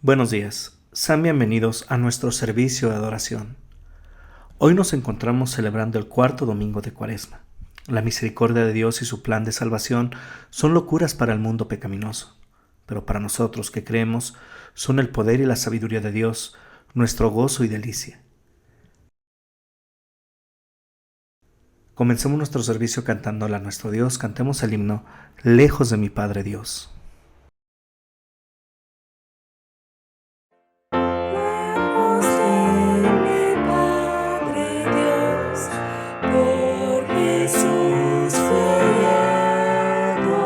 Buenos días, sean bienvenidos a nuestro servicio de adoración. Hoy nos encontramos celebrando el cuarto domingo de Cuaresma. La misericordia de Dios y su plan de salvación son locuras para el mundo pecaminoso, pero para nosotros que creemos son el poder y la sabiduría de Dios, nuestro gozo y delicia. Comencemos nuestro servicio cantándole a nuestro Dios, cantemos el himno Lejos de mi Padre Dios. Lejos de mi Padre Dios, por Jesús fui hallado,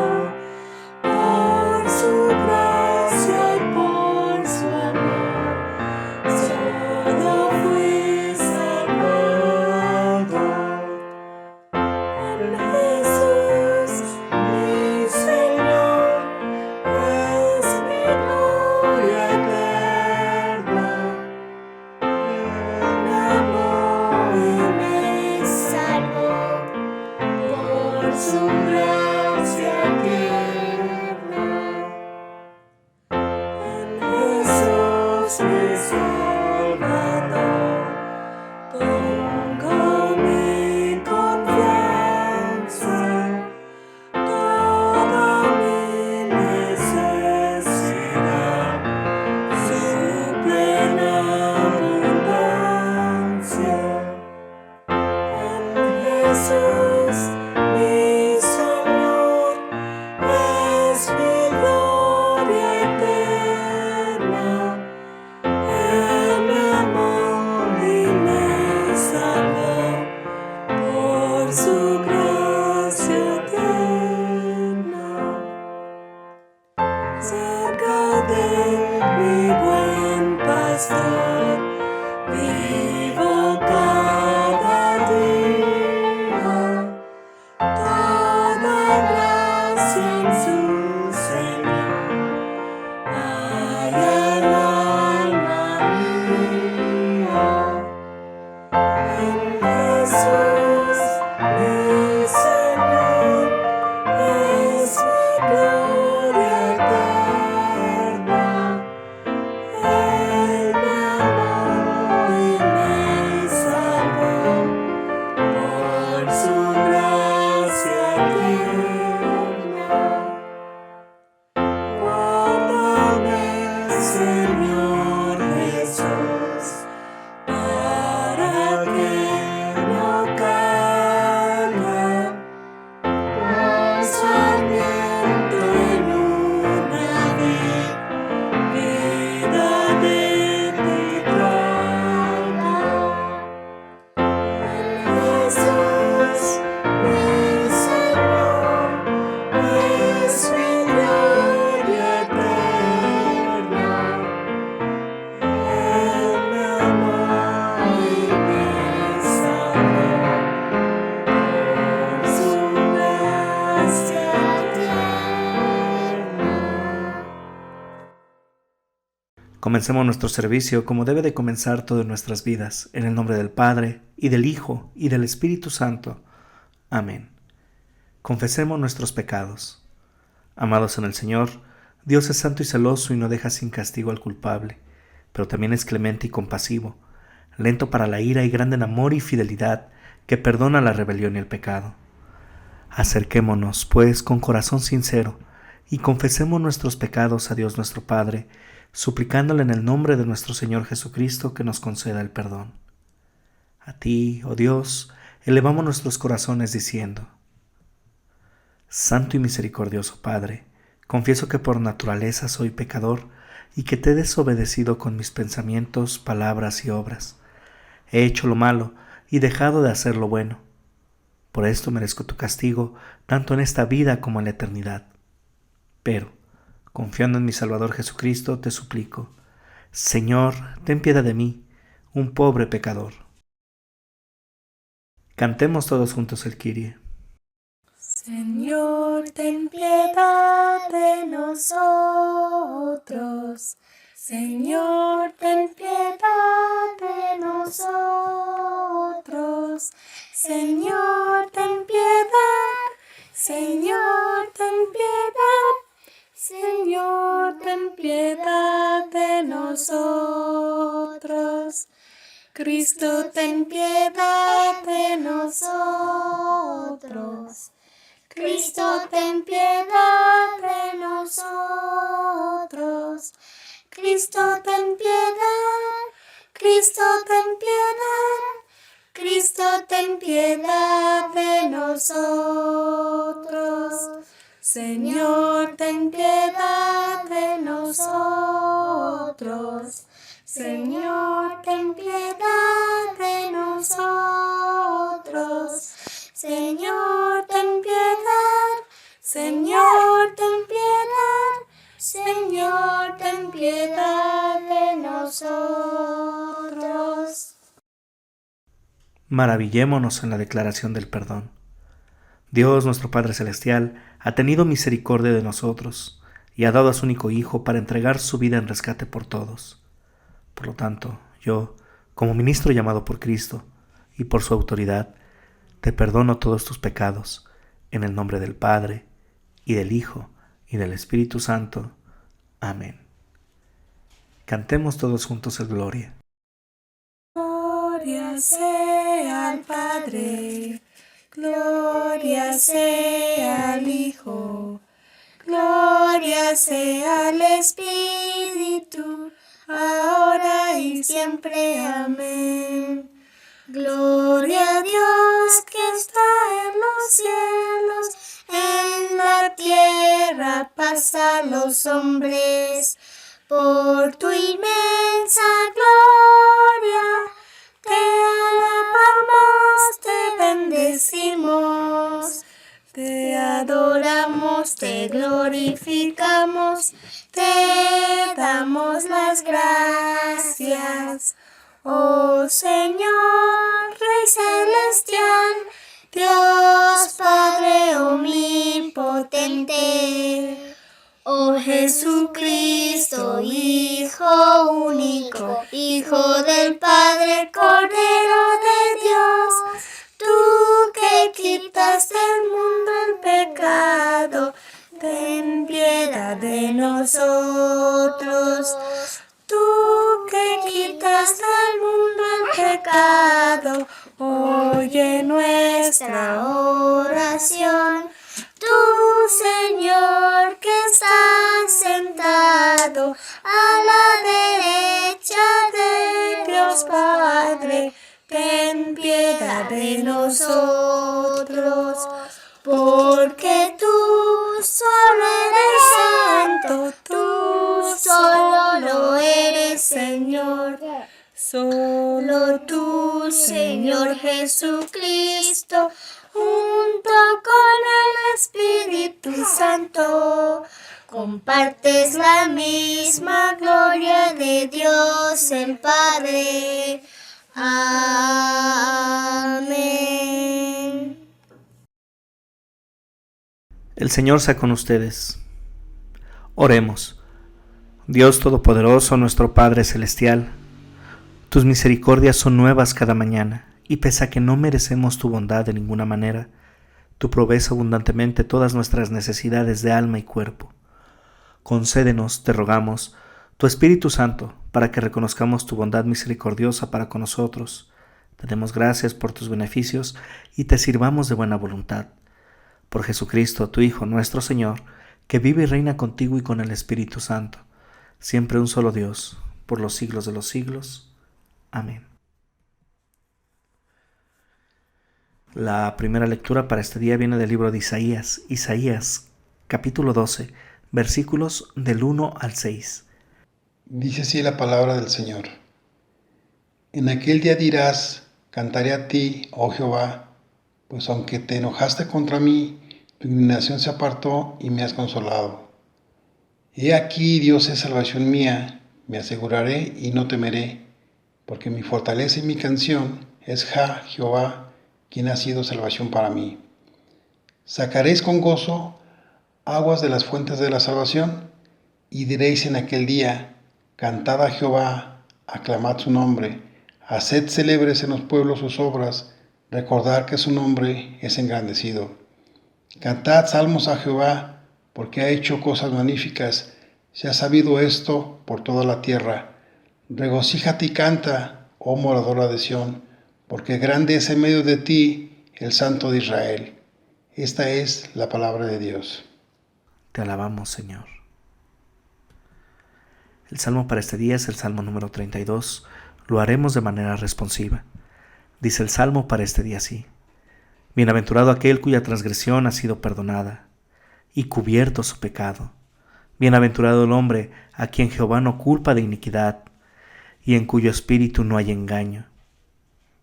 por su gracia y por su amor, solo fui salvado. En Jesús, mi Señor, es mi gloria eterna. Él me amó y me salvó por su gracia tierna. En Jesús, mi Salvador, pongo mi confianza, toda mi necesidad, su plena abundancia. En Jesús, mi Señor, es mi gloria eterna. Él me amó y me salvó por su gracia eterna. Cerca de mi buen pastor, vivo cada día. Toda gracia en su Señor hay al alma mía. En Jesús, mi Señor, es mi gloria eterna. Él me amó y me salvó por su gracia tierna. Guárdame, Señor Jesús, para que no caiga cual sarmiento en una vid, vida de ti traiga. En Jesús, mi Señor, es mi gloria eterna. Él me amó y me salvó por su gracia tierna. Comencemos nuestro servicio como debe de comenzar todo en nuestras vidas, en el nombre del Padre, y del Hijo, y del Espíritu Santo. Amén. Confesemos nuestros pecados. Amados en el Señor, Dios es santo y celoso y no deja sin castigo al culpable, pero también es clemente y compasivo, lento para la ira y grande en amor y fidelidad, que perdona la rebelión y el pecado. Acerquémonos, pues, con corazón sincero, y confesemos nuestros pecados a Dios nuestro Padre, suplicándole en el nombre de nuestro Señor Jesucristo que nos conceda el perdón. A ti, oh Dios, elevamos nuestros corazones diciendo: Santo y misericordioso Padre, confieso que por naturaleza soy pecador y que te he desobedecido con mis pensamientos, palabras y obras. He hecho lo malo y dejado de hacer lo bueno. Por esto merezco tu castigo, tanto en esta vida como en la eternidad. Pero, confiando en mi Salvador Jesucristo, te suplico: Señor, ten piedad de mí, un pobre pecador. Cantemos todos juntos el Kyrie. Señor, ten piedad de nosotros. Señor, ten piedad de nosotros. Señor, ten piedad. Señor, ten piedad. Señor, ten piedad de nosotros. nosotros. Cristo, ten piedad de nosotros. Cristo, ten piedad de nosotros. Cristo, ten piedad. Cristo, ten piedad. Cristo, ten piedad de nosotros. Señor, ten piedad de nosotros. Señor, ten piedad de nosotros. Señor, ten piedad. Señor, ten piedad. Señor, ten piedad de nosotros. Maravillémonos en la declaración del perdón. Dios, nuestro Padre Celestial, ha tenido misericordia de nosotros y ha dado a su único Hijo para entregar su vida en rescate por todos. Por lo tanto, yo, como ministro llamado por Cristo y por su autoridad, te perdono todos tus pecados, en el nombre del Padre, y del Hijo, y del Espíritu Santo. Amén. Cantemos todos juntos el Gloria. Gloria sea al Padre, gloria sea al Hijo, gloria sea al Espíritu, ahora y siempre. Amén. Gloria a Dios que está en los cielos, en la tierra paz a los hombres. Por tu inmensa gloria te alabamos, te bendecimos, te adoramos, te glorificamos, te damos las gracias. Oh Señor, Rey celestial, Dios Padre omnipotente, oh Jesucristo, Hijo único, Hijo del Padre, Cordero de Dios, tú que quitas del mundo el pecado, ten piedad de nosotros. Tú que quitas del mundo el pecado, oye nuestra oración. Tú, Señor, que estás sentado a la derecha de Dios Padre, ten piedad de nosotros, porque tú solo eres santo, tú solo lo eres, Señor. Solo tú, Señor Jesucristo, junto con el Espíritu Santo, compartes la misma gloria de Dios el Padre. Amén. El Señor sea con ustedes. Oremos. Dios Todopoderoso, nuestro Padre Celestial, tus misericordias son nuevas cada mañana, y pese a que no merecemos tu bondad de ninguna manera, tú provees abundantemente todas nuestras necesidades de alma y cuerpo. Concédenos, te rogamos, tu Espíritu Santo, para que reconozcamos tu bondad misericordiosa para con nosotros. Te demos gracias por tus beneficios y te sirvamos de buena voluntad. Por Jesucristo, tu Hijo, nuestro Señor, que vive y reina contigo y con el Espíritu Santo, siempre un solo Dios, por los siglos de los siglos. Amén. La primera lectura para este día viene del libro de Isaías, capítulo 12, versículos del 1 al 6. Dice así la palabra del Señor. En aquel día dirás, cantaré a ti, oh Jehová, pues aunque te enojaste contra mí, tu indignación se apartó y me has consolado. He aquí, Dios es salvación mía, me aseguraré y no temeré, porque mi fortaleza y mi canción es Jehová, quien ha sido salvación para mí. Sacaréis con gozo aguas de las fuentes de la salvación, y diréis en aquel día, cantad a Jehová, aclamad su nombre, haced célebres en los pueblos sus obras, recordad que su nombre es engrandecido. Cantad salmos a Jehová, porque ha hecho cosas magníficas, se ha sabido esto por toda la tierra. Regocíjate y canta, oh moradora de Sión, porque grande es en medio de ti el Santo de Israel. Esta es la palabra de Dios. Te alabamos, Señor. El salmo para este día es el salmo número 32. Lo haremos de manera responsiva. Dice el salmo para este día así: Bienaventurado aquel cuya transgresión ha sido perdonada y cubierto su pecado. Bienaventurado el hombre a quien Jehová no culpa de iniquidad y en cuyo espíritu no hay engaño.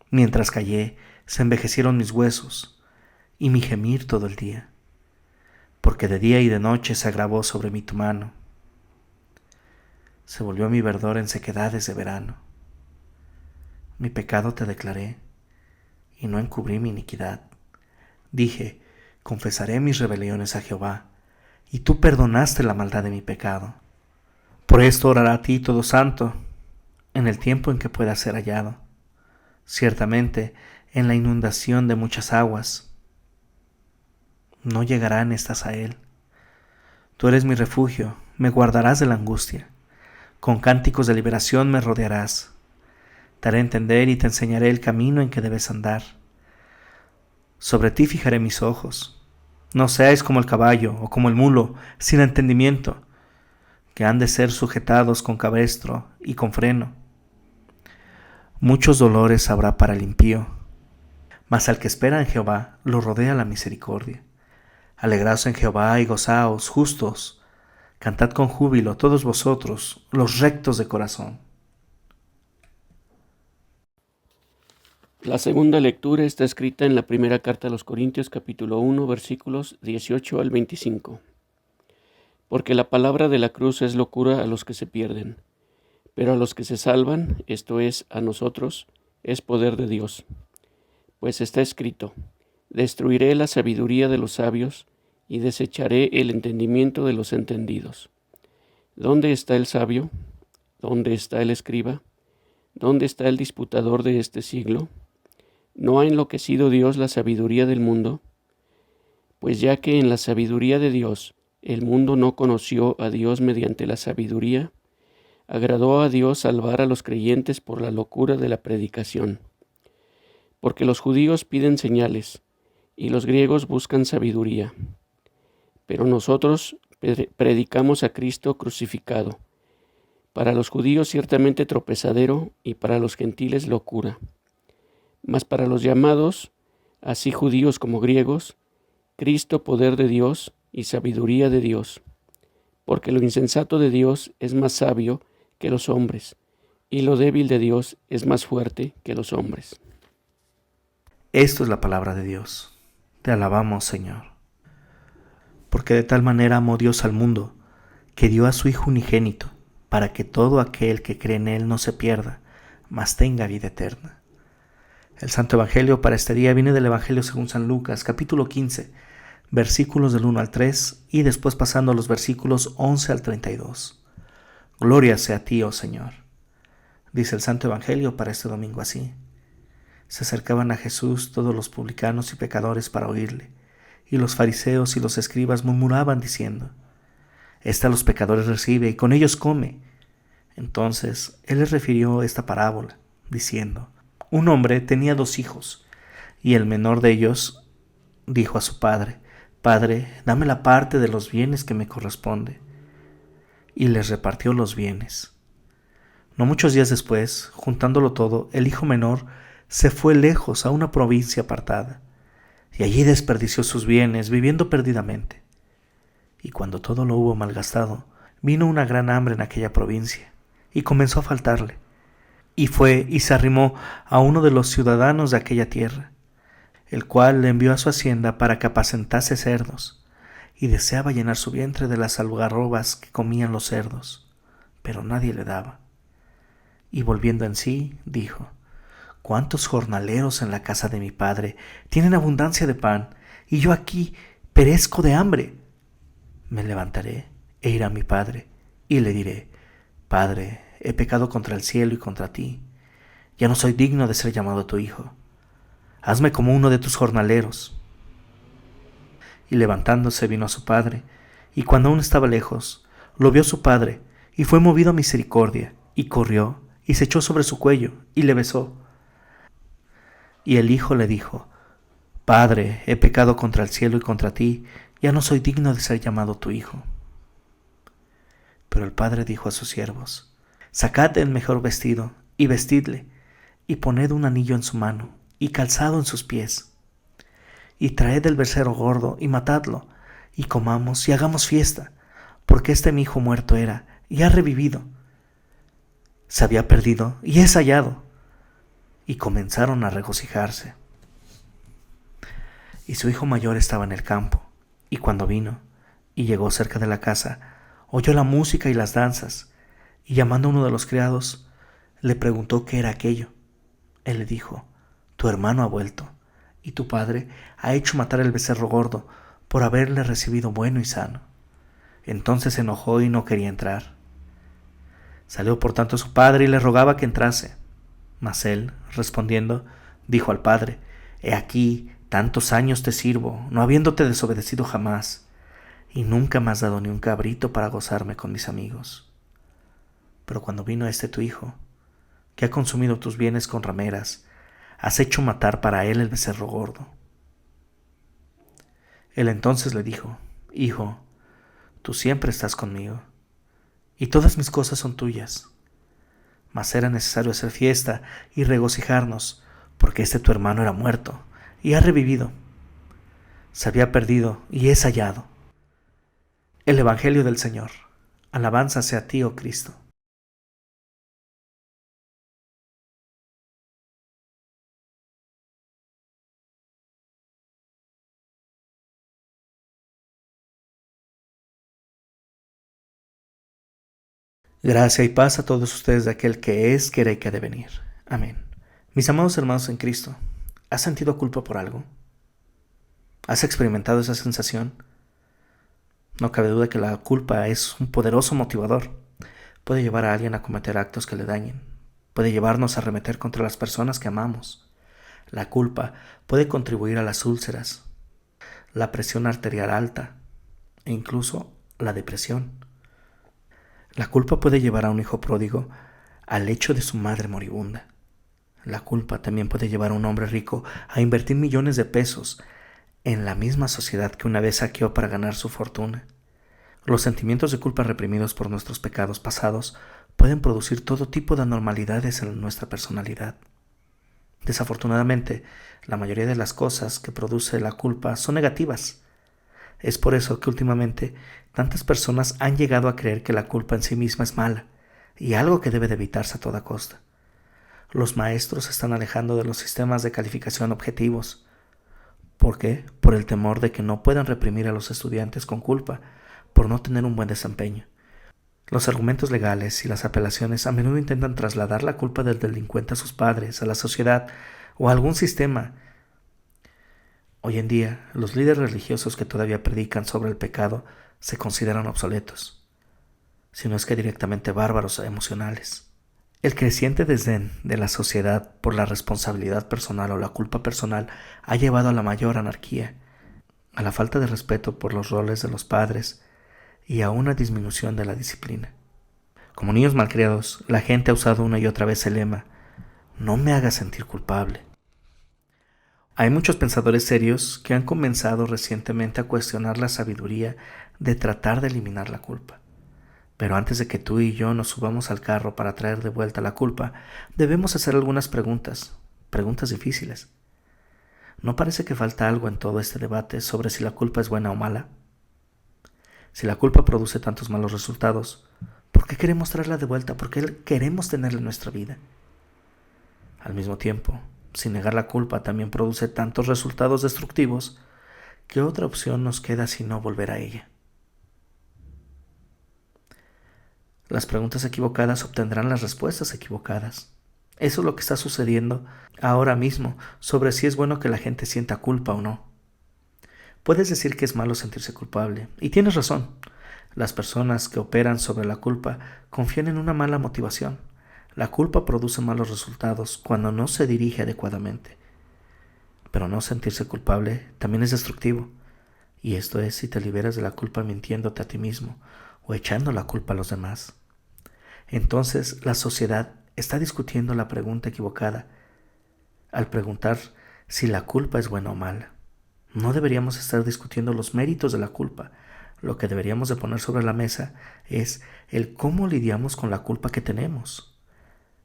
Mientras callé, se envejecieron mis huesos y mi gemir todo el día, porque de día y de noche se agravó sobre mí tu mano. Se volvió mi verdor en sequedades de verano. Mi pecado te declaré y no encubrí mi iniquidad. Dije, confesaré mis rebeliones a Jehová, y tú perdonaste la maldad de mi pecado. Por esto orará a ti todo santo, en el tiempo en que pueda ser hallado. Ciertamente, en la inundación de muchas aguas, no llegarán estas a él. Tú eres mi refugio, me guardarás de la angustia. Con cánticos de liberación me rodearás. Te haré entender y te enseñaré el camino en que debes andar. Sobre ti fijaré mis ojos. No seáis como el caballo o como el mulo, sin entendimiento, que han de ser sujetados con cabestro y con freno. Muchos dolores habrá para el impío, mas al que espera en Jehová lo rodea la misericordia. Alegraos en Jehová y gozaos, justos. Cantad con júbilo todos vosotros, los rectos de corazón. La segunda lectura está escrita en la primera carta a los Corintios, capítulo 1, versículos 18 al 25. Porque la palabra de la cruz es locura a los que se pierden, pero a los que se salvan, esto es, a nosotros, es poder de Dios. Pues está escrito: destruiré la sabiduría de los sabios y desecharé el entendimiento de los entendidos. ¿Dónde está el sabio? ¿Dónde está el escriba? ¿Dónde está el disputador de este siglo? ¿No ha enloquecido Dios la sabiduría del mundo? Pues ya que en la sabiduría de Dios el mundo no conoció a Dios mediante la sabiduría, agradó a Dios salvar a los creyentes por la locura de la predicación. Porque los judíos piden señales y los griegos buscan sabiduría. Pero nosotros predicamos a Cristo crucificado, para los judíos ciertamente tropezadero y para los gentiles locura. Mas para los llamados, así judíos como griegos, Cristo poder de Dios y sabiduría de Dios. Porque lo insensato de Dios es más sabio que los hombres, y lo débil de Dios es más fuerte que los hombres. Esto es la palabra de Dios. Te alabamos, Señor. Porque de tal manera amó Dios al mundo, que dio a su Hijo unigénito, para que todo aquel que cree en Él no se pierda, mas tenga vida eterna. El Santo Evangelio para este día viene del Evangelio según San Lucas, capítulo 15, versículos del 1 al 3 y después pasando a los versículos 11 al 32. Gloria sea a ti, oh Señor. Dice el Santo Evangelio para este domingo así: Se acercaban a Jesús todos los publicanos y pecadores para oírle, y los fariseos y los escribas murmuraban diciendo: Este a los pecadores recibe y con ellos come. Entonces él les refirió esta parábola, diciendo: Un hombre tenía 2 hijos, y el menor de ellos dijo a su padre: Padre, dame la parte de los bienes que me corresponde. Y les repartió los bienes. No muchos días después, juntándolo todo, el hijo menor se fue lejos a una provincia apartada, y allí desperdició sus bienes, viviendo perdidamente. Y cuando todo lo hubo malgastado, vino una gran hambre en aquella provincia, y comenzó a faltarle. Y fue y se arrimó a uno de los ciudadanos de aquella tierra, el cual le envió a su hacienda para que apacentase cerdos, y deseaba llenar su vientre de las algarrobas que comían los cerdos, pero nadie le daba. Y volviendo en sí, dijo: ¿Cuántos jornaleros en la casa de mi padre tienen abundancia de pan, y yo aquí perezco de hambre? Me levantaré e iré a mi padre, y le diré: Padre, he pecado contra el cielo y contra ti. Ya no soy digno de ser llamado tu hijo. Hazme como uno de tus jornaleros. Y levantándose vino a su padre, y cuando aún estaba lejos, lo vio su padre, y fue movido a misericordia, y corrió, y se echó sobre su cuello y le besó. Y el hijo le dijo: Padre, he pecado contra el cielo y contra ti, ya no soy digno de ser llamado tu hijo. Pero el padre dijo a sus siervos: Sacad el mejor vestido y vestidle, y poned un anillo en su mano y calzado en sus pies. Y traed el becerro gordo y matadlo, y comamos y hagamos fiesta, porque este mi hijo muerto era y ha revivido. Se había perdido y es hallado. Y comenzaron a regocijarse. Y su hijo mayor estaba en el campo, y cuando vino y llegó cerca de la casa, oyó la música y las danzas, y llamando a uno de los criados, le preguntó qué era aquello. Él le dijo: Tu hermano ha vuelto, y tu padre ha hecho matar el becerro gordo por haberle recibido bueno y sano. Entonces se enojó y no quería entrar. Salió por tanto su padre y le rogaba que entrase. Mas él, respondiendo, dijo al padre: He aquí, tantos años te sirvo, no habiéndote desobedecido jamás, y nunca me has dado ni un cabrito para gozarme con mis amigos. Pero cuando vino tu hijo, que ha consumido tus bienes con rameras, has hecho matar para él el becerro gordo. Él entonces le dijo: Hijo, tú siempre estás conmigo, y todas mis cosas son tuyas. Mas era necesario hacer fiesta y regocijarnos, porque tu hermano era muerto y ha revivido. Se había perdido y es hallado. El Evangelio del Señor. Alabanza sea a ti, oh Cristo. Gracia y paz a todos ustedes de aquel que es, que era y que ha de venir. Amén. Mis amados hermanos en Cristo, ¿has sentido culpa por algo? ¿Has experimentado esa sensación? No cabe duda que la culpa es un poderoso motivador. Puede llevar a alguien a cometer actos que le dañen. Puede llevarnos a arremeter contra las personas que amamos. La culpa puede contribuir a las úlceras, la presión arterial alta e incluso la depresión. La culpa puede llevar a un hijo pródigo al lecho de su madre moribunda. La culpa también puede llevar a un hombre rico a invertir millones de pesos en la misma sociedad que una vez saqueó para ganar su fortuna. Los sentimientos de culpa reprimidos por nuestros pecados pasados pueden producir todo tipo de anormalidades en nuestra personalidad. Desafortunadamente, la mayoría de las cosas que produce la culpa son negativas. Es por eso que últimamente tantas personas han llegado a creer que la culpa en sí misma es mala y algo que debe de evitarse a toda costa. Los maestros se están alejando de los sistemas de calificación objetivos. ¿Por qué? Por el temor de que no puedan reprimir a los estudiantes con culpa por no tener un buen desempeño. Los argumentos legales y las apelaciones a menudo intentan trasladar la culpa del delincuente a sus padres, a la sociedad o a algún sistema. Hoy en día, los líderes religiosos que todavía predican sobre el pecado se consideran obsoletos, si no es que directamente bárbaros emocionales. El creciente desdén de la sociedad por la responsabilidad personal o la culpa personal ha llevado a la mayor anarquía, a la falta de respeto por los roles de los padres y a una disminución de la disciplina. Como niños malcriados, la gente ha usado una y otra vez el lema: no me hagas sentir culpable. Hay muchos pensadores serios que han comenzado recientemente a cuestionar la sabiduría de tratar de eliminar la culpa. Pero antes de que tú y yo nos subamos al carro para traer de vuelta la culpa, debemos hacer algunas preguntas difíciles. ¿No parece que falta algo en todo este debate sobre si la culpa es buena o mala? Si la culpa produce tantos malos resultados, ¿por qué queremos traerla de vuelta? ¿Por qué queremos tenerla en nuestra vida? Al mismo tiempo, si negar la culpa también produce tantos resultados destructivos, ¿qué otra opción nos queda sino volver a ella? Las preguntas equivocadas obtendrán las respuestas equivocadas. Eso es lo que está sucediendo ahora mismo sobre si es bueno que la gente sienta culpa o no. Puedes decir que es malo sentirse culpable, y tienes razón. Las personas que operan sobre la culpa confían en una mala motivación. La culpa produce malos resultados cuando no se dirige adecuadamente. Pero no sentirse culpable también es destructivo. Y esto es si te liberas de la culpa mintiéndote a ti mismo o echando la culpa a los demás. Entonces la sociedad está discutiendo la pregunta equivocada al preguntar si la culpa es buena o mala. No deberíamos estar discutiendo los méritos de la culpa. Lo que deberíamos de poner sobre la mesa es el cómo lidiamos con la culpa que tenemos.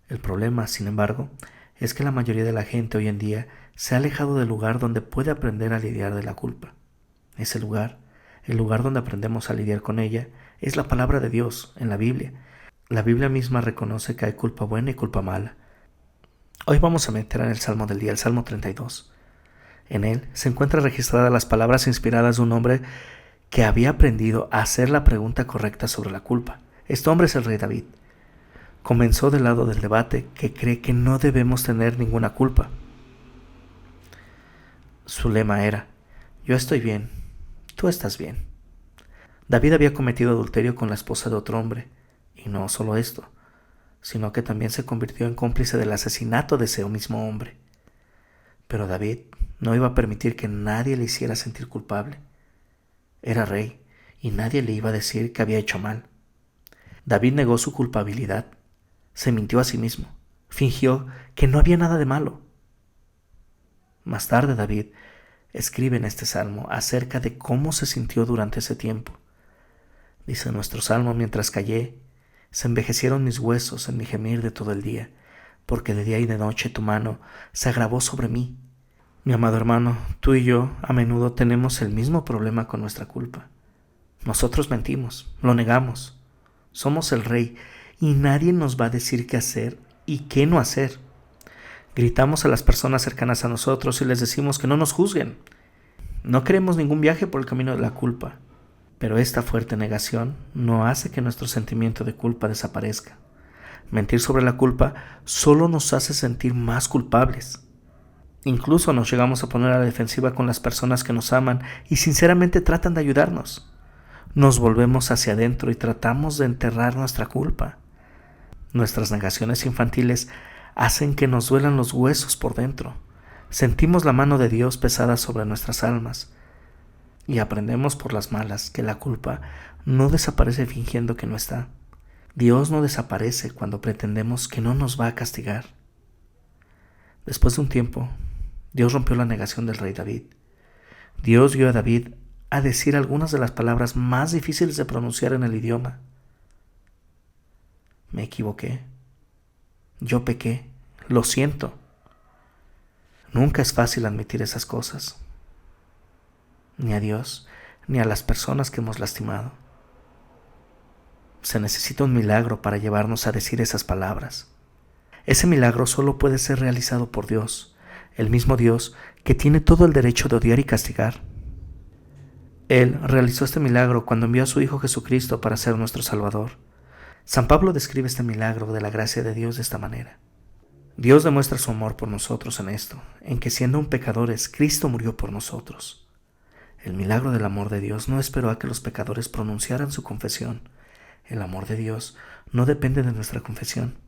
El problema, sin embargo, es que la mayoría de la gente hoy en día se ha alejado del lugar donde puede aprender a lidiar de la culpa. Ese lugar, el lugar donde aprendemos a lidiar con ella, es la palabra de Dios en la Biblia. La Biblia misma reconoce que hay culpa buena y culpa mala. Hoy vamos a meter en el Salmo del día, el Salmo 32. En él se encuentran registradas las palabras inspiradas de un hombre que había aprendido a hacer la pregunta correcta sobre la culpa. Este hombre es el rey David. Comenzó del lado del debate que cree que no debemos tener ninguna culpa. Su lema era: yo estoy bien, tú estás bien. David había cometido adulterio con la esposa de otro hombre, y no solo esto, sino que también se convirtió en cómplice del asesinato de ese mismo hombre. Pero David no iba a permitir que nadie le hiciera sentir culpable. Era rey y nadie le iba a decir que había hecho mal. David negó su culpabilidad, se mintió a sí mismo, fingió que no había nada de malo. Más tarde David escribe en este salmo acerca de cómo se sintió durante ese tiempo. Dice nuestro salmo: mientras callé, se envejecieron mis huesos en mi gemir de todo el día, porque de día y de noche tu mano se agravó sobre mí. Mi amado hermano, tú y yo a menudo tenemos el mismo problema con nuestra culpa. Nosotros mentimos, lo negamos. Somos el rey y nadie nos va a decir qué hacer y qué no hacer. Gritamos a las personas cercanas a nosotros y les decimos que no nos juzguen. No queremos ningún viaje por el camino de la culpa, pero esta fuerte negación no hace que nuestro sentimiento de culpa desaparezca. Mentir sobre la culpa solo nos hace sentir más culpables. Incluso nos llegamos a poner a la defensiva con las personas que nos aman y sinceramente tratan de ayudarnos. Nos volvemos hacia adentro y tratamos de enterrar nuestra culpa. Nuestras negaciones infantiles hacen que nos duelan los huesos por dentro. Sentimos la mano de Dios pesada sobre nuestras almas y aprendemos por las malas que la culpa no desaparece fingiendo que no está. Dios no desaparece cuando pretendemos que no nos va a castigar. Después de un tiempo, Dios rompió la negación del rey David. Dios guió a David a decir algunas de las palabras más difíciles de pronunciar en el idioma. Me equivoqué. Yo pequé. Lo siento. Nunca es fácil admitir esas cosas, ni a Dios, ni a las personas que hemos lastimado. Se necesita un milagro para llevarnos a decir esas palabras. Ese milagro solo puede ser realizado por Dios, el mismo Dios que tiene todo el derecho de odiar y castigar. Él realizó este milagro cuando envió a su Hijo Jesucristo para ser nuestro Salvador. San Pablo describe este milagro de la gracia de Dios de esta manera: Dios demuestra su amor por nosotros en esto, en que siendo aún pecadores, Cristo murió por nosotros. El milagro del amor de Dios no esperó a que los pecadores pronunciaran su confesión. El amor de Dios no depende de nuestra confesión.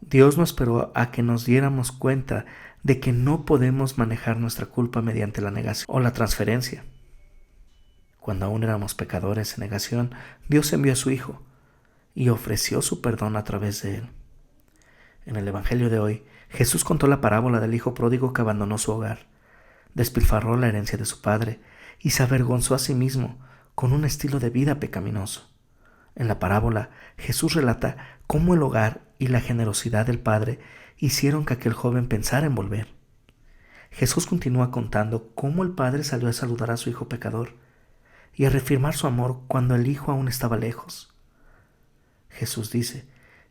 Dios no esperó a que nos diéramos cuenta de que no podemos manejar nuestra culpa mediante la negación o la transferencia. Cuando aún éramos pecadores en negación, Dios envió a su Hijo y ofreció su perdón a través de él. En el Evangelio de hoy, Jesús contó la parábola del hijo pródigo que abandonó su hogar, despilfarró la herencia de su padre y se avergonzó a sí mismo con un estilo de vida pecaminoso. En la parábola, Jesús relata cómo el hogar y la generosidad del padre hicieron que aquel joven pensara en volver. Jesús continúa contando cómo el padre salió a saludar a su hijo pecador y a reafirmar su amor cuando el hijo aún estaba lejos. Jesús dice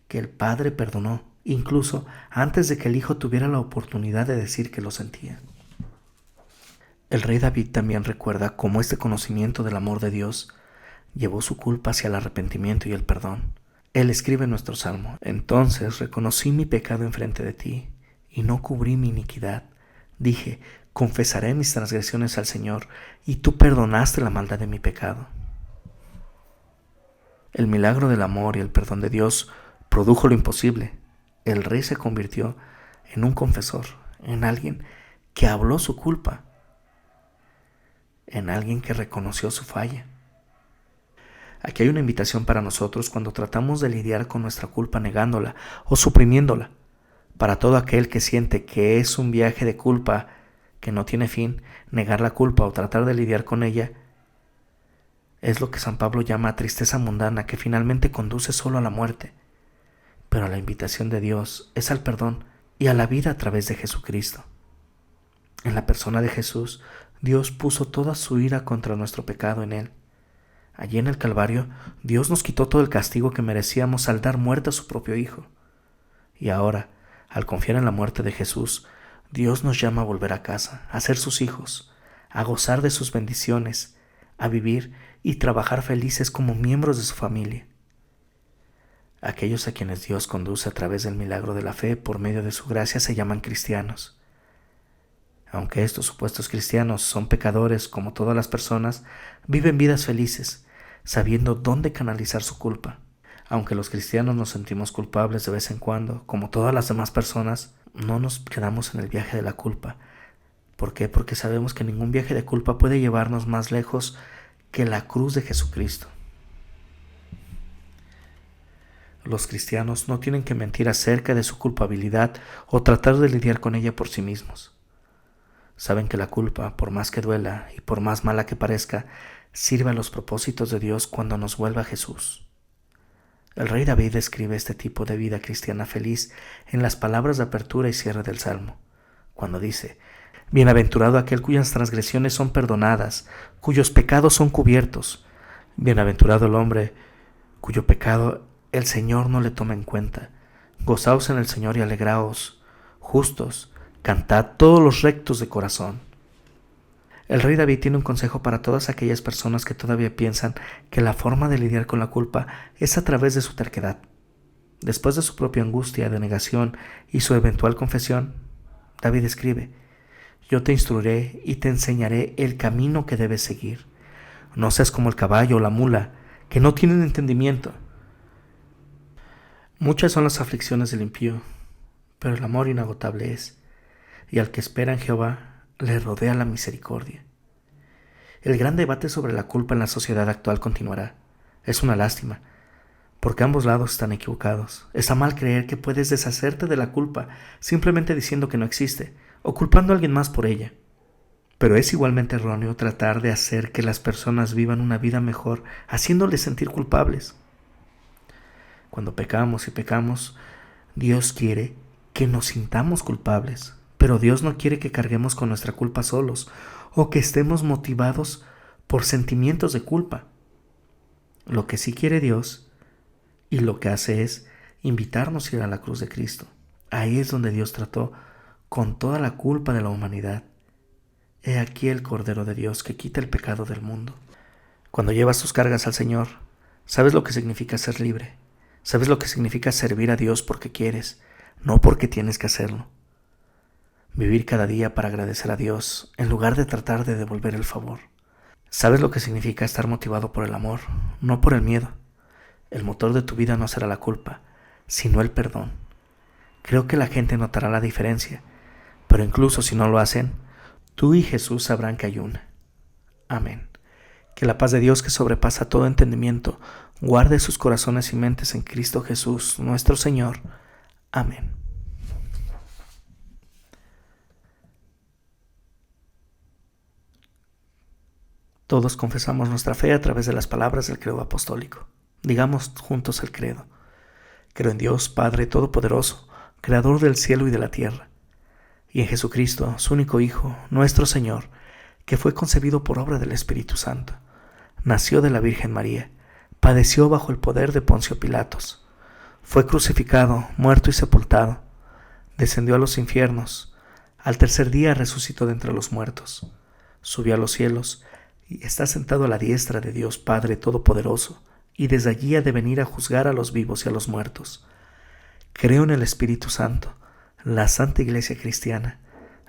que el padre perdonó incluso antes de que el hijo tuviera la oportunidad de decir que lo sentía. El rey David también recuerda cómo este conocimiento del amor de Dios llevó su culpa hacia el arrepentimiento y el perdón. Él escribe en nuestro salmo: entonces reconocí mi pecado enfrente de ti y no cubrí mi iniquidad. Dije: confesaré mis transgresiones al Señor, y tú perdonaste la maldad de mi pecado. El milagro del amor y el perdón de Dios produjo lo imposible. El rey se convirtió en un confesor, en alguien que habló su culpa, en alguien que reconoció su falla. Aquí hay una invitación para nosotros cuando tratamos de lidiar con nuestra culpa negándola o suprimiéndola. Para todo aquel que siente que es un viaje de culpa que no tiene fin, negar la culpa o tratar de lidiar con ella es lo que San Pablo llama tristeza mundana, que finalmente conduce solo a la muerte. Pero la invitación de Dios es al perdón y a la vida a través de Jesucristo. En la persona de Jesús, Dios puso toda su ira contra nuestro pecado en Él. Allí en el Calvario, Dios nos quitó todo el castigo que merecíamos al dar muerte a su propio Hijo. Y ahora, al confiar en la muerte de Jesús, Dios nos llama a volver a casa, a ser sus hijos, a gozar de sus bendiciones, a vivir y trabajar felices como miembros de su familia. Aquellos a quienes Dios conduce a través del milagro de la fe por medio de su gracia se llaman cristianos. Aunque estos supuestos cristianos son pecadores como todas las personas, viven vidas felices, sabiendo dónde canalizar su culpa. Aunque los cristianos nos sentimos culpables de vez en cuando, como todas las demás personas, no nos quedamos en el viaje de la culpa. ¿Por qué? Porque sabemos que ningún viaje de culpa puede llevarnos más lejos que la cruz de Jesucristo. Los cristianos no tienen que mentir acerca de su culpabilidad o tratar de lidiar con ella por sí mismos. Saben que la culpa, por más que duela y por más mala que parezca, sirve a los propósitos de Dios cuando nos vuelve a Jesús. El rey David describe este tipo de vida cristiana feliz en las palabras de apertura y cierre del Salmo, cuando dice: Bienaventurado aquel cuyas transgresiones son perdonadas, cuyos pecados son cubiertos. Bienaventurado el hombre cuyo pecado el Señor no le toma en cuenta. Gozaos en el Señor y alegraos, justos, cantad todos los rectos de corazón. El rey David tiene un consejo para todas aquellas personas que todavía piensan que la forma de lidiar con la culpa es a través de su terquedad. Después de su propia angustia de negación y su eventual confesión, David escribe: Yo te instruiré y te enseñaré el camino que debes seguir. No seas como el caballo o la mula, que no tienen entendimiento. Muchas son las aflicciones del impío, pero el amor inagotable es, y al que espera en Jehová le rodea la misericordia. El gran debate sobre la culpa en la sociedad actual continuará. Es una lástima, porque ambos lados están equivocados. Está mal creer que puedes deshacerte de la culpa simplemente diciendo que no existe o culpando a alguien más por ella. Pero es igualmente erróneo tratar de hacer que las personas vivan una vida mejor haciéndoles sentir culpables. Cuando pecamos, Dios quiere que nos sintamos culpables, pero Dios no quiere que carguemos con nuestra culpa solos o que estemos motivados por sentimientos de culpa. Lo que sí quiere Dios y lo que hace es invitarnos a ir a la cruz de Cristo. Ahí es donde Dios trató con toda la culpa de la humanidad. He aquí el Cordero de Dios que quita el pecado del mundo. Cuando llevas tus cargas al Señor, sabes lo que significa ser libre. Sabes lo que significa servir a Dios porque quieres, no porque tienes que hacerlo. Vivir cada día para agradecer a Dios en lugar de tratar de devolver el favor. Sabes lo que significa estar motivado por el amor, no por el miedo. El motor de tu vida no será la culpa, sino el perdón. Creo que la gente notará la diferencia, pero incluso si no lo hacen, tú y Jesús sabrán que hay una. Amén. Que la paz de Dios, que sobrepasa todo entendimiento, guarde sus corazones y mentes en Cristo Jesús, nuestro Señor. Amén. Todos confesamos nuestra fe a través de las palabras del credo apostólico. Digamos juntos el credo. Creo en Dios, Padre Todopoderoso, Creador del cielo y de la tierra, y en Jesucristo, su único Hijo, nuestro Señor, que fue concebido por obra del Espíritu Santo. Nació de la Virgen María, padeció bajo el poder de Poncio Pilatos, fue crucificado, muerto y sepultado, descendió a los infiernos, al tercer día resucitó de entre los muertos, subió a los cielos y está sentado a la diestra de Dios Padre Todopoderoso, y desde allí ha de venir a juzgar a los vivos y a los muertos. Creo en el Espíritu Santo, la Santa Iglesia Cristiana,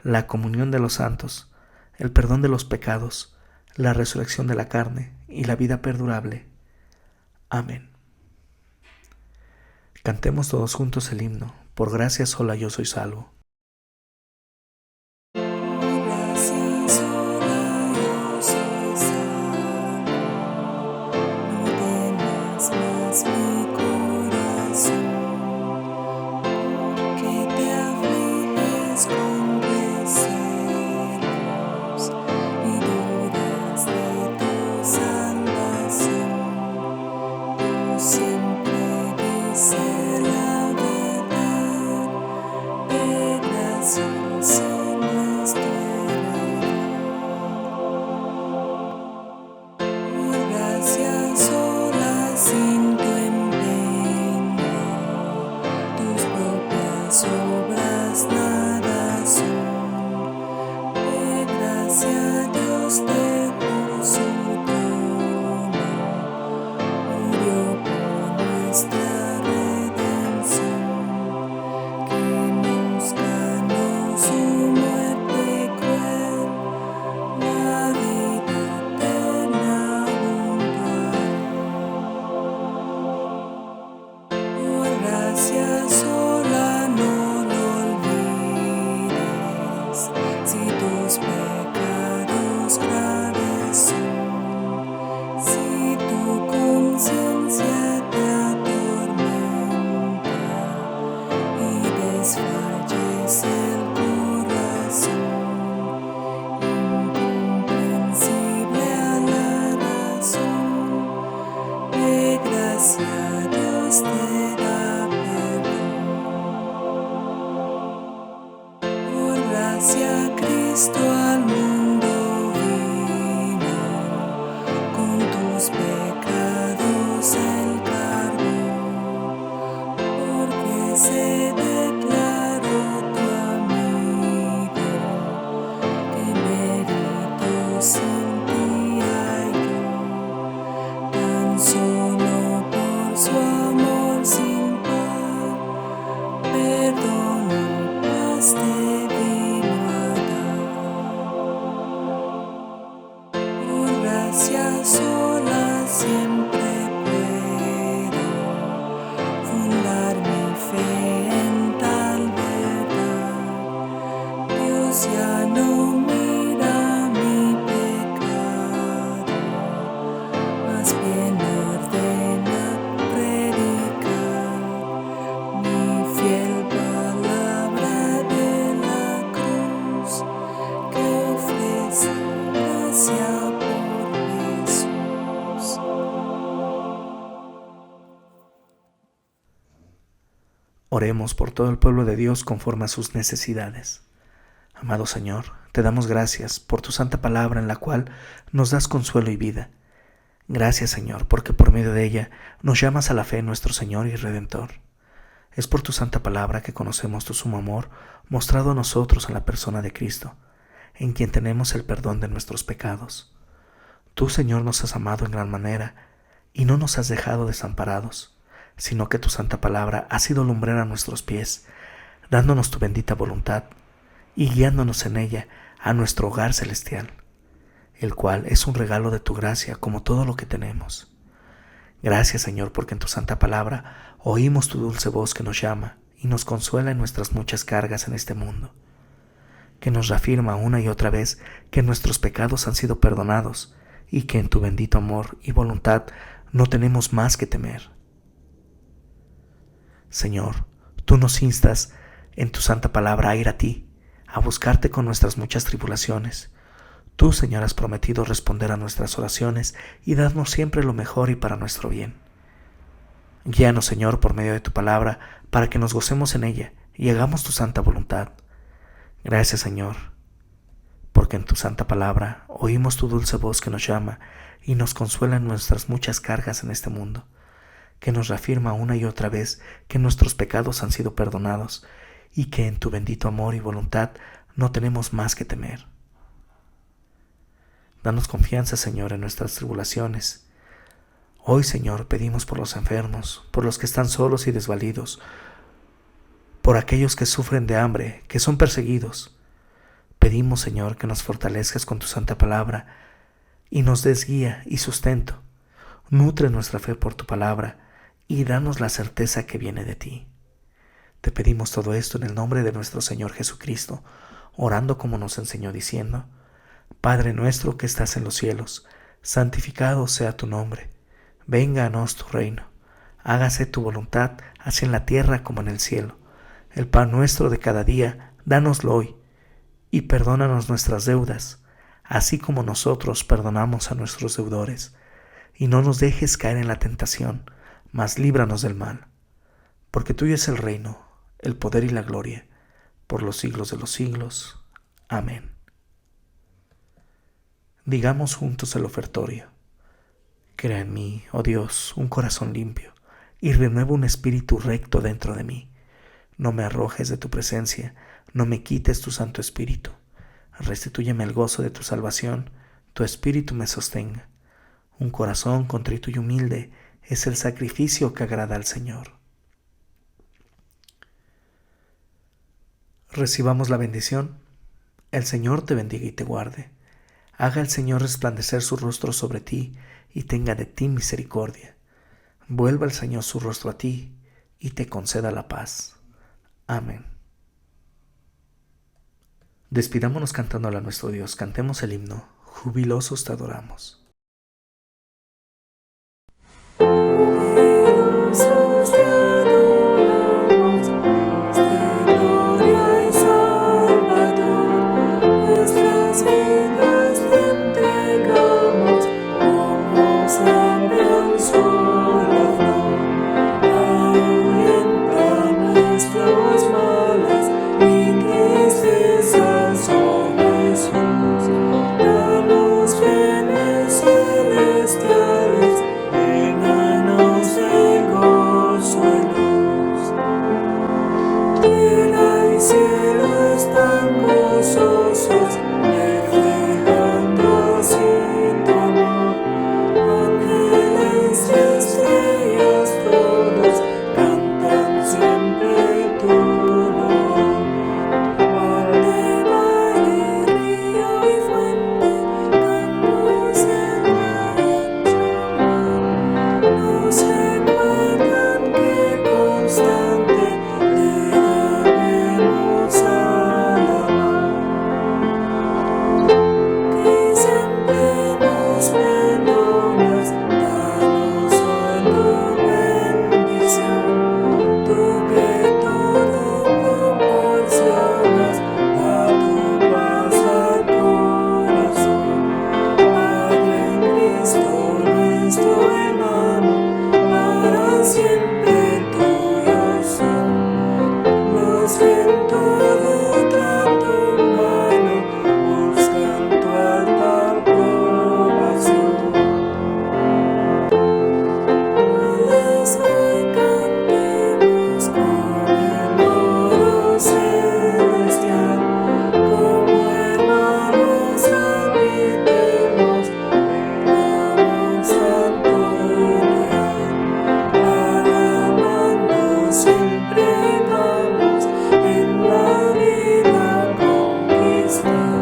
la comunión de los santos, el perdón de los pecados, la resurrección de la carne y la vida perdurable. Amén. Cantemos todos juntos el himno. Por gracia sola yo soy salvo. Gracias sola yo soy salvo, no sin esperar. Por gracia sola, sin tu empeño, tus propias obras nada son. De gracia Dios dejó su trono, murió por nuestra redención, que nos ganó su muerte cruel, la vida eterna junto a él. Por gracia sola no lo olvides, si tus pecados graves son, si tu conciencia te atormenta y desfallece el corazón, incomprensible a la razón, de gracia Dios te da perdón. Por gracia Cristo al mundo vino, con tus pecados él cargó, porque se declaró tu amigo, que mérito sin ti hay yo, tan solo por su amor sin par, perdón y paz te vino a dar. Por gracia sola siempre puedo fundar mi fe en tal verdad. Dios ya no mira mi pecado, más bien ordena predicar mi fiel palabra de la cruz, que ofrece gracia por Jesús. Oremos por todo el pueblo de Dios conforme a sus necesidades. Amado Señor, te damos gracias por tu santa palabra en la cual nos das consuelo y vida. Gracias, Señor, porque por medio de ella nos llamas a la fe en nuestro Señor y Redentor. Es por tu santa palabra que conocemos tu sumo amor mostrado a nosotros en la persona de Cristo, en quien tenemos el perdón de nuestros pecados. Tú, Señor, nos has amado en gran manera y no nos has dejado desamparados, sino que tu santa palabra ha sido lumbrera a nuestros pies, dándonos tu bendita voluntad y guiándonos en ella a nuestro hogar celestial, el cual es un regalo de tu gracia como todo lo que tenemos. Gracias, Señor, porque en tu santa palabra oímos tu dulce voz que nos llama y nos consuela en nuestras muchas cargas en este mundo, que nos reafirma una y otra vez que nuestros pecados han sido perdonados y que en tu bendito amor y voluntad no tenemos más que temer. Señor, tú nos instas en tu santa palabra a ir a ti, a buscarte con nuestras muchas tribulaciones. Tú, Señor, has prometido responder a nuestras oraciones y darnos siempre lo mejor y para nuestro bien. Guíanos, Señor, por medio de tu palabra, para que nos gocemos en ella y hagamos tu santa voluntad. Gracias, Señor, porque en tu santa palabra oímos tu dulce voz que nos llama y nos consuela en nuestras muchas cargas en este mundo, que nos reafirma una y otra vez que nuestros pecados han sido perdonados y que en tu bendito amor y voluntad no tenemos más que temer. Danos confianza, Señor, en nuestras tribulaciones. Hoy, Señor, pedimos por los enfermos, por los que están solos y desvalidos, por aquellos que sufren de hambre, que son perseguidos. Pedimos, Señor, que nos fortalezcas con tu santa palabra y nos des guía y sustento. Nutre nuestra fe por tu palabra y danos la certeza que viene de ti. Te pedimos todo esto en el nombre de nuestro Señor Jesucristo, orando como nos enseñó diciendo: Padre nuestro que estás en los cielos, santificado sea tu nombre. Venga a nos tu reino. Hágase tu voluntad, así en la tierra como en el cielo. El pan nuestro de cada día, dánoslo hoy, y perdónanos nuestras deudas, así como nosotros perdonamos a nuestros deudores. Y no nos dejes caer en la tentación, mas líbranos del mal. Porque tuyo es el reino, el poder y la gloria, por los siglos de los siglos. Amén. Digamos juntos el ofertorio. Crea en mí, oh Dios, un corazón limpio, y renueva un espíritu recto dentro de mí. No me arrojes de tu presencia, no me quites tu Santo Espíritu. Restitúyeme el gozo de tu salvación, tu Espíritu me sostenga. Un corazón contrito y humilde es el sacrificio que agrada al Señor. Recibamos la bendición. El Señor te bendiga y te guarde. Haga el Señor resplandecer su rostro sobre ti y tenga de ti misericordia. Vuelva el Señor su rostro a ti y te conceda la paz. Amén. Despidámonos cantándole a nuestro Dios. Cantemos el himno. Jubilosos te adoramos. Jubilosos te adoramos, de gloria y Salvador, nuestras vidas te entregamos, como sangre en sola flor. Ahuyenta nuestros males y tristezas, oh Jesús. Danos bienes celestiales, llénanos de gozo y luz. Tierra y cielo están gozosos, reflejando así tu amor. Ángeles y estrellas todos cantan siempre tu honor. Mar de valle, río y fuente, campos de ancho mar, nos recuerdan que constante te debemos alabar. Que siempre nos perdonas, danos hoy tu bendición. Tú que todo proporcionas, da tu paz al corazón. Padre Cristo, nuestro hermano, para siempre tuyos son. Los que en todo trato humano buscan tu alta aprobación. Pues hoy cantemos con el coro celestial, como hermanos habitemos en amor santo y leal, alabando siempre vamos en la vida conquistar.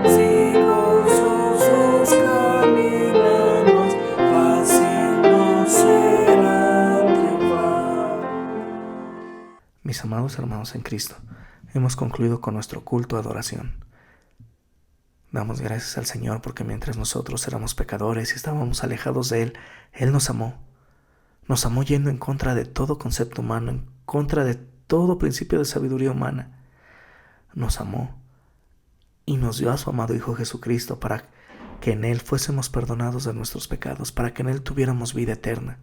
Si gozosos caminamos, fácil nos será triunfar. Mis amados hermanos en Cristo, hemos concluido con nuestro culto de adoración. Damos gracias al Señor porque mientras nosotros éramos pecadores y estábamos alejados de Él, Él nos amó. Nos amó yendo en contra de todo concepto humano, en contra de todo principio de sabiduría humana. Nos amó y nos dio a su amado Hijo Jesucristo para que en Él fuésemos perdonados de nuestros pecados, para que en Él tuviéramos vida eterna,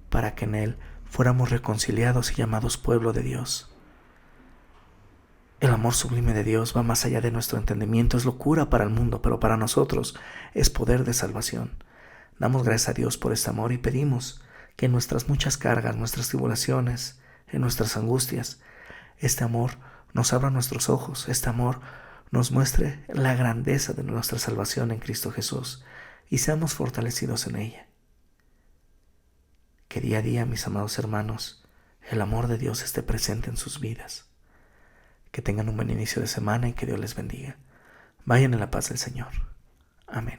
para que en Él fuéramos reconciliados y llamados pueblo de Dios. El amor sublime de Dios va más allá de nuestro entendimiento, es locura para el mundo, pero para nosotros es poder de salvación. Damos gracias a Dios por este amor y pedimos que en nuestras muchas cargas, nuestras tribulaciones, en nuestras angustias, este amor nos abra nuestros ojos, este amor nos muestre la grandeza de nuestra salvación en Cristo Jesús y seamos fortalecidos en ella. Que día a día, mis amados hermanos, el amor de Dios esté presente en sus vidas. Que tengan un buen inicio de semana y que Dios les bendiga. Vayan en la paz del Señor. Amén.